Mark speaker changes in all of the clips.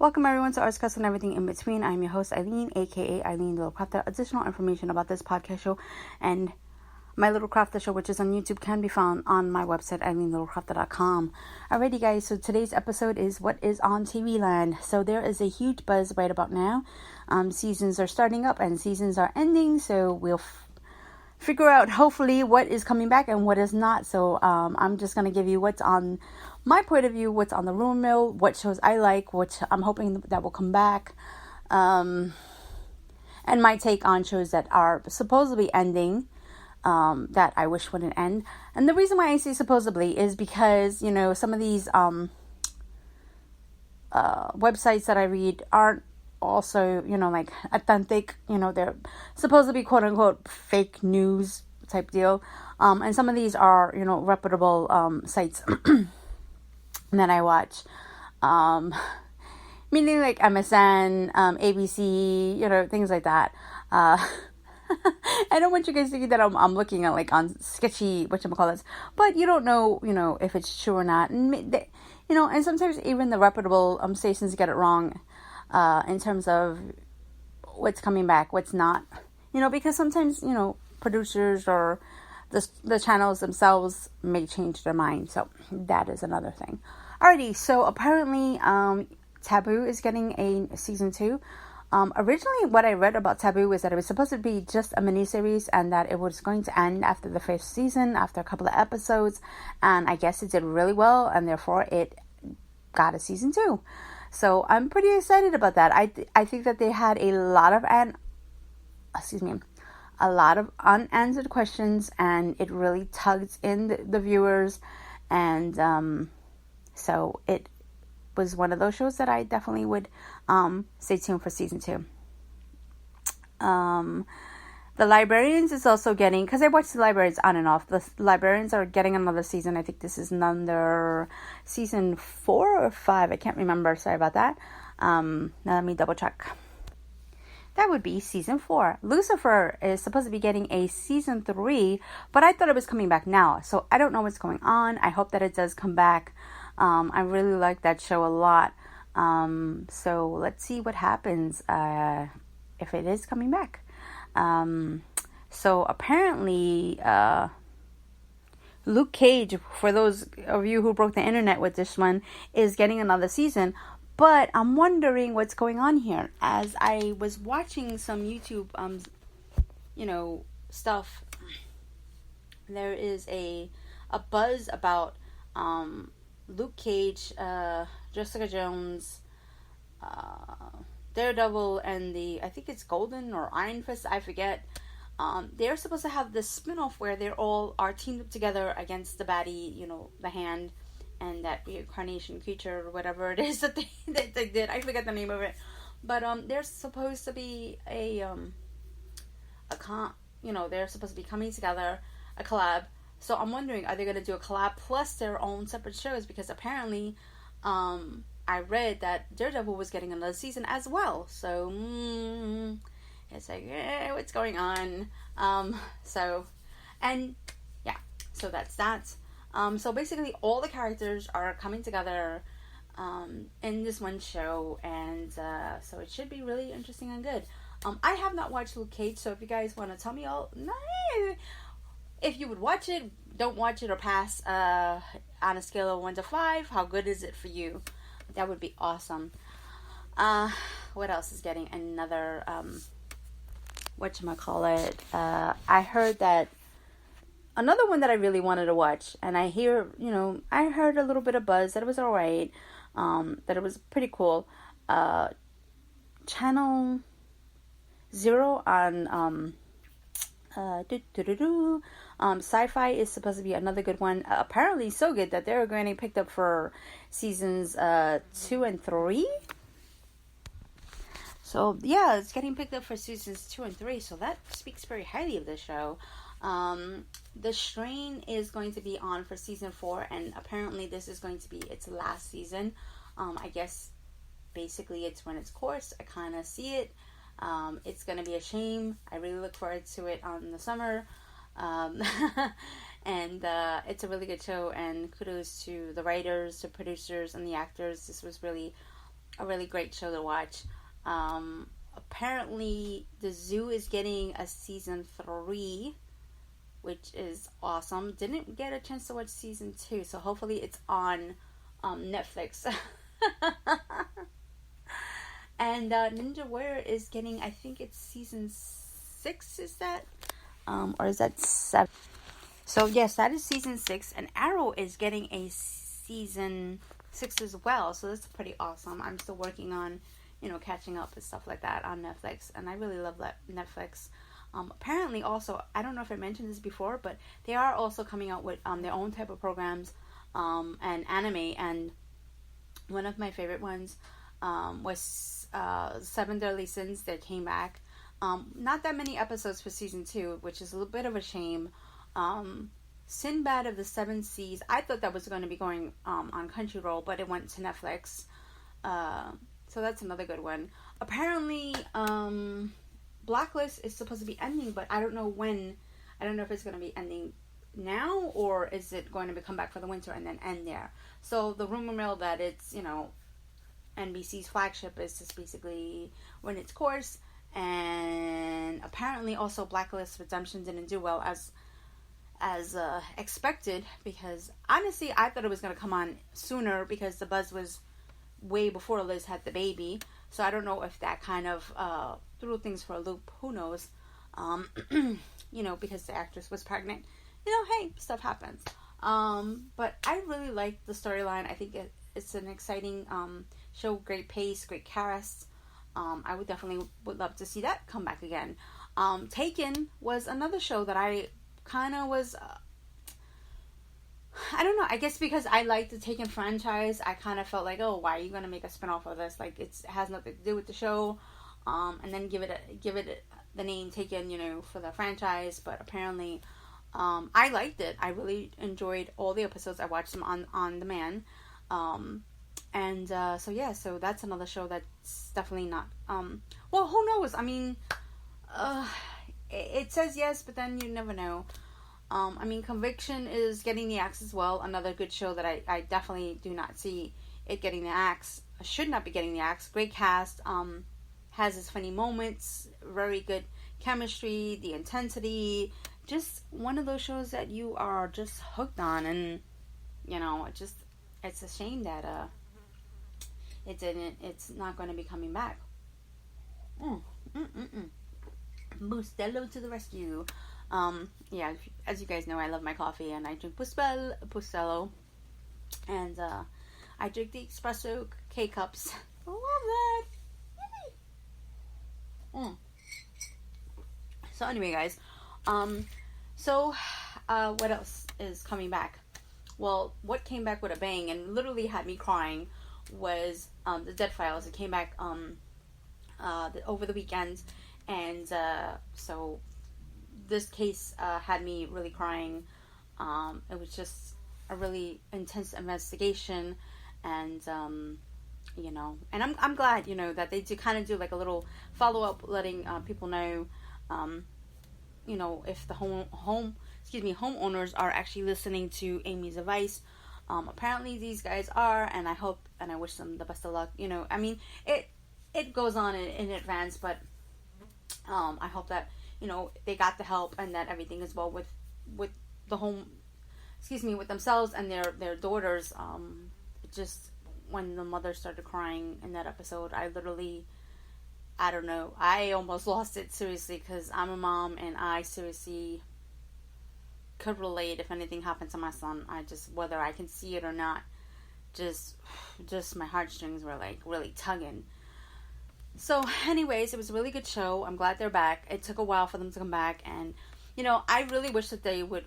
Speaker 1: Welcome everyone to Arts Cuts and Everything in Between. I'm your host Eileen, aka Eileen Little Crafter. Additional information about this podcast show and my Little Crafter show, which is on YouTube, can be found on my website, eileenlittlecrafter.com. Alrighty guys, so today's episode is what is on TV land. So there is a huge buzz right about now. Seasons are starting up and seasons are ending, so we'll figure out hopefully what is coming back and what is not. So I'm just going to give you what's on my point of view, what's on the rumor mill, what shows I like, which I'm hoping that will come back, and my take on shows that are supposedly ending, that I wish wouldn't end. And the reason why I say supposedly is because, you know, some of these websites that I read aren't also, you know, like authentic. You know, they're supposed to be quote unquote fake news type deal, and some of these are, you know, reputable sites that I watch, meaning like MSN, ABC, you know, things like that. I don't want you guys thinking that I'm looking at like on sketchy whatchamacallits, but you don't know, you know, if it's true or not. And they, you know, and sometimes even the reputable stations get it wrong in terms of what's coming back, what's not, you know, because sometimes, you know, producers or the channels themselves may change their mind. So that is another thing. Alrighty, so apparently Taboo is getting a season 2. Originally what I read about Taboo was that it was supposed to be just a miniseries and that it was going to end after the first season, after a couple of episodes, and I guess it did really well and therefore it got a season 2. So I'm pretty excited about that. I think that they had a lot of unanswered questions, and it really tugged in the viewers, and so it was one of those shows that I definitely would stay tuned for season 2. The Librarians is also getting, because I watch The Librarians on and off. The Librarians are getting another season. I think this is another season 4 or 5. I can't remember. Sorry about that. Now let me double check. That would be season 4. Lucifer is supposed to be getting a season 3, but I thought it was coming back now. So I don't know what's going on. I hope that it does come back. I really like that show a lot. So let's see what happens if it is coming back. So apparently Luke Cage, for those of you who broke the internet with this one, is getting another season. But I'm wondering what's going on here. As I was watching some YouTube, you know, stuff, there is a buzz about Luke Cage, Jessica Jones, Daredevil, and I think it's Golden or Iron Fist, I forget. They're supposed to have this spin-off where they all are teamed up together against the baddie, you know, the Hand, and that reincarnation creature or whatever it is that they did. I forget the name of it. But there's supposed to be they're supposed to be coming together, a collab. So I'm wondering, are they going to do a collab plus their own separate shows? Because apparently, I read that Daredevil was getting another season as well. So, it's like, what's going on? So that's that. So basically all the characters are coming together in this one show, and so it should be really interesting and good. I have not watched Luke Cage, so if you guys want to tell me if you would watch it, don't watch it, or pass on a scale of 1 to 5, how good is it for you? That would be awesome. What else is getting another I heard that another one that I really wanted to watch, and I heard a little bit of buzz that it was alright, that it was pretty cool. Channel Zero on Sci-Fi is supposed to be another good one. Apparently so good that they're getting picked up for seasons 2 and 3. So yeah, it's getting picked up for seasons 2 and 3. So that speaks very highly of the show. The Strain is going to be on for season 4, and apparently this is going to be its last season. I guess basically it's run its course. I kind of see it. It's going to be a shame. I really look forward to it on the summer. And it's a really good show, and kudos to the writers, the producers, and the actors. This was really a really great show to watch. Apparently, The Zoo is getting a season 3, which is awesome. Didn't get a chance to watch season 2, so hopefully it's on Netflix. And Ninja Warrior is getting, I think it's season 6, is that? Or is that 7? So yes, that is season 6, and Arrow is getting a season 6 as well. So that's pretty awesome. I'm still working on, catching up and stuff like that on Netflix, and I really love that Netflix. Apparently, also, I don't know if I mentioned this before, but they are also coming out with their own type of programs and anime. And one of my favorite ones was Seven Deadly Sins. That came back. Not that many episodes for season 2, which is a little bit of a shame. Sinbad of the Seven Seas. I thought that was going to be going on Crunchyroll, but it went to Netflix. So that's another good one. Apparently, Blacklist is supposed to be ending, but I don't know when. I don't know if it's going to be ending now, or is it going to come back for the winter and then end there. So the rumor mill that it's, NBC's flagship is just basically run its course. And apparently also Blacklist Redemption didn't do well as expected, because honestly I thought it was going to come on sooner, because the buzz was way before Liz had the baby. So I don't know if that kind of threw things for a loop. Who knows? Because the actress was pregnant. Hey, stuff happens. But I really like the storyline. I think it's an exciting show. Great pace, great cast. I would definitely love to see that come back again. Taken was another show that I kind of was... I don't know. I guess because I like the Taken franchise, I kind of felt like, oh, why are you going to make a spinoff of this? Like, it has nothing to do with the show. And then give it the name Taken, for the franchise. But apparently, I liked it. I really enjoyed all the episodes. I watched them on demand. So that's another show that's definitely not... well, who knows? I mean, it says yes, but then you never know. Conviction is getting the axe as well. Another good show that I definitely do not see it getting the axe. Should not be getting the axe. Great cast. Has its funny moments. Very good chemistry. The intensity. Just one of those shows that you are just hooked on. And, it's a shame that it's not going to be coming back. Bustelo to the rescue. As you guys know, I love my coffee, and I drink Bustelo, and I drink the espresso K-cups. I love that. So anyway, guys, what else is coming back? Well, what came back with a bang and literally had me crying was the Dead Files. It came back over the weekend, and so this case had me really crying. It was just a really intense investigation, and and I'm glad that they do like a little follow up, letting people know if the homeowners are actually listening to Amy's advice. Apparently these guys are, and I hope and I wish them the best of luck. It goes on in advance, but I hope that they got the help, and that everything is well with the with themselves and their daughters. Just when the mother started crying in that episode, I don't know, I almost lost it, seriously, because I'm a mom, and I seriously could relate if anything happened to my son. Whether I can see it or not, just my heartstrings were like really tugging. So anyways, it was a really good show. I'm glad they're back. It took a while for them to come back, and I really wish that they would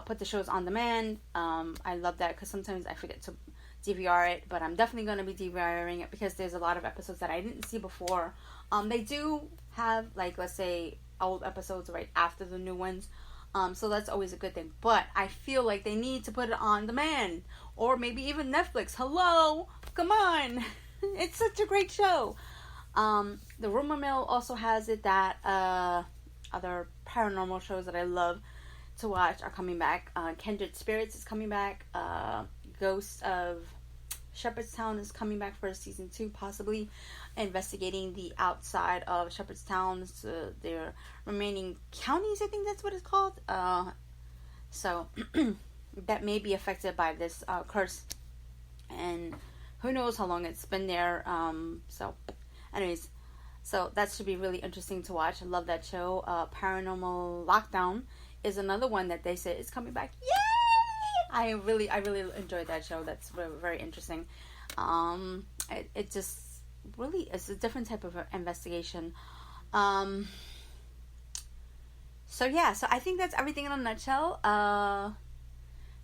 Speaker 1: put the shows on demand. I love that, because sometimes I forget to DVR it, but I'm definitely going to be DVRing it, because there's a lot of episodes that I didn't see before. They do have, like, let's say, old episodes right after the new ones, so that's always a good thing. But I feel like they need to put it on demand, or maybe even Netflix. Hello, come on. It's such a great show. The rumor mill also has it that other paranormal shows that I love to watch are coming back. Kindred Spirits is coming back. Ghost of Shepherdstown is coming back for season 2, possibly investigating the outside of Shepherdstown, their remaining counties. I think that's what it's called. So that may be affected by this curse, and who knows how long it's been there. So, anyways, so that should be really interesting to watch. I love that show. Paranormal Lockdown is another one that they say is coming back. Yay! I really enjoyed that show. That's very, very interesting. It just really is a different type of investigation. So yeah, so I think that's everything in a nutshell.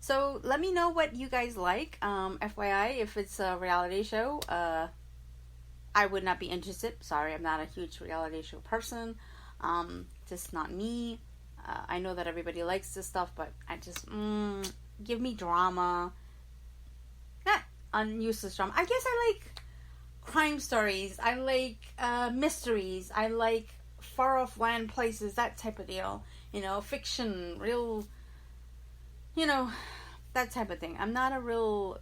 Speaker 1: So let me know what you guys like. FYI, if it's a reality show, I would not be interested. Sorry, I'm not a huge reality show person. Just not me. I know that everybody likes this stuff, but I just, give me drama. Not useless drama. I guess I like crime stories. I like mysteries. I like far off land places, that type of deal. Fiction, real, that type of thing. I'm not a real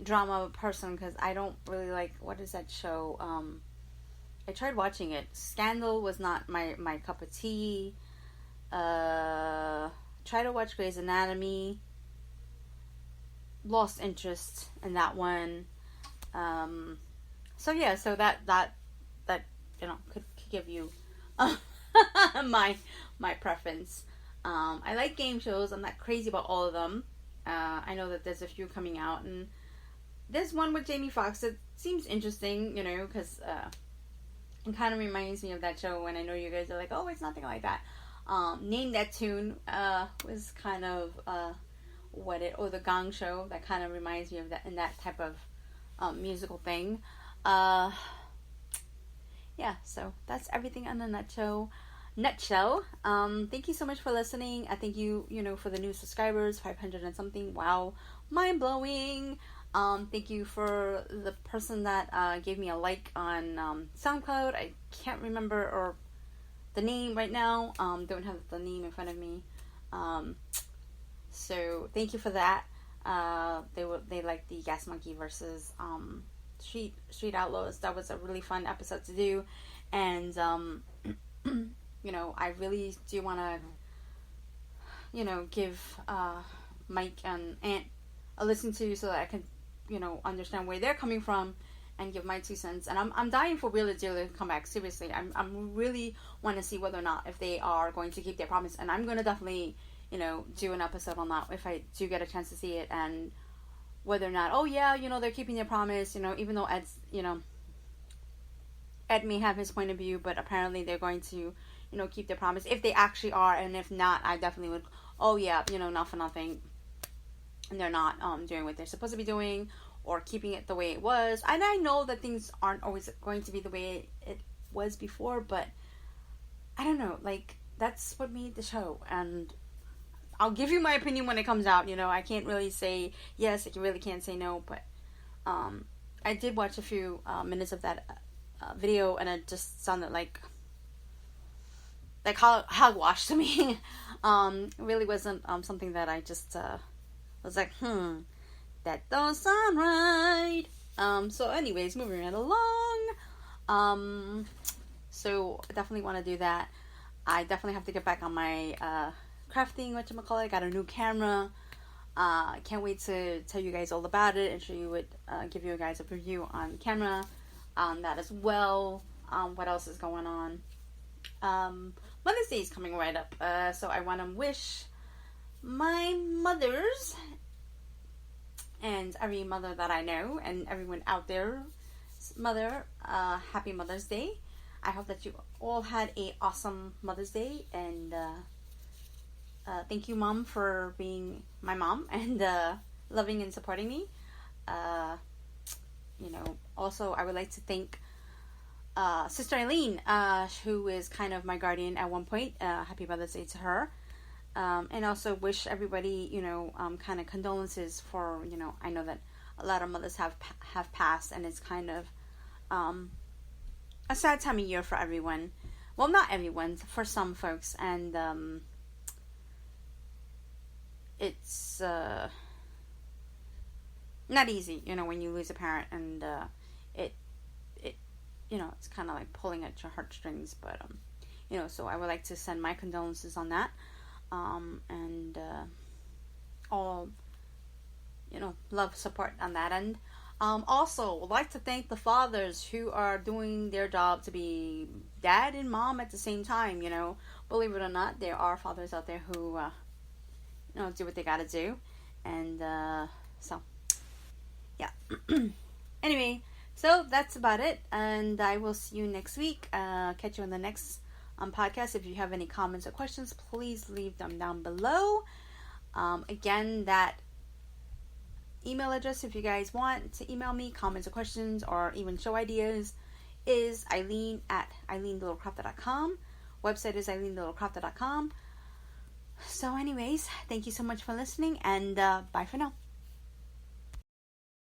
Speaker 1: drama person because I don't really like, what is that show? I tried watching it. Scandal was not my cup of tea. Try to watch Grey's Anatomy. Lost interest in that one. So yeah, so that could give you my preference. I like game shows. I'm not crazy about all of them. I know that there's a few coming out, and there's one with Jamie Foxx that seems interesting, because it kind of reminds me of that show, when I know you guys are like, oh, it's nothing like that. Name That Tune was kind of or The Gong Show, that kind of reminds me of that, and that type of musical thing. Yeah, so that's everything in a nutshell. Thank you so much for listening. I thank you, for the new subscribers, 500 and something. Wow, mind blowing. Thank you for the person that gave me a like on SoundCloud. I can't remember the name right now. Don't have the name in front of me. So thank you for that. They liked the Gas Monkey versus Street Outlaws. That was a really fun episode to do, and I really do want to give Mike and Ant a listen to, so that I can understand where they're coming from and give my 2 cents. And I'm dying for Wheeler Dealer to come back. Seriously, I'm really want to see whether or not if they are going to keep their promise, and I'm going to definitely do an episode on that if I do get a chance to see it, and whether or not, oh yeah, they're keeping their promise, even though Ed may have his point of view, but apparently they're going to keep their promise, if they actually are. And if not, I definitely would, oh yeah, not for nothing, and they're not doing what they're supposed to be doing, or keeping it the way it was. And I know that things aren't always going to be the way it was before, but I don't know, like, that's what made the show, and I'll give you my opinion when it comes out. I can't really say yes, I really can't say no, but I did watch a few minutes of that video, and it just sounded like hogwash to me. It really wasn't something that I just was like, that don't sound right. So anyways, moving right along. So I definitely want to do that. I definitely have to get back on my crafting, whatchamacallit. I got a new camera. I can't wait to tell you guys all about it and show you give you guys a review on camera on that as well. What else is going on? Mother's Day is coming right up. So I want to wish my mothers and every mother that I know and everyone out there, happy Mother's Day. I hope that you all had a awesome Mother's Day, and thank you, Mom, for being my mom and loving and supporting me. Also I would like to thank Sister Eileen, who is kind of my guardian at one point. Happy Mother's Day to her. And also wish everybody, kind of condolences for, I know that a lot of mothers have passed, and it's kind of a sad time of year for everyone. Well, not everyone, for some folks, and it's not easy, when you lose a parent, and it it's kind of like pulling at your heartstrings. But so I would like to send my condolences on that, and all love, support on that end. Also, would like to thank the fathers who are doing their job to be dad and mom at the same time. Believe it or not, there are fathers out there who do what they gotta do, and so yeah. Anyway, so that's about it, and I will see you next week. Catch you on the next podcast. If you have any comments or questions, please leave them down below. Again, that email address, if you guys want to email me comments or questions or even show ideas, is Eileen at EileenLittleCrafter.com. Website is EileenLittleCrafter.com. So anyways, thank you so much for listening, and bye for now.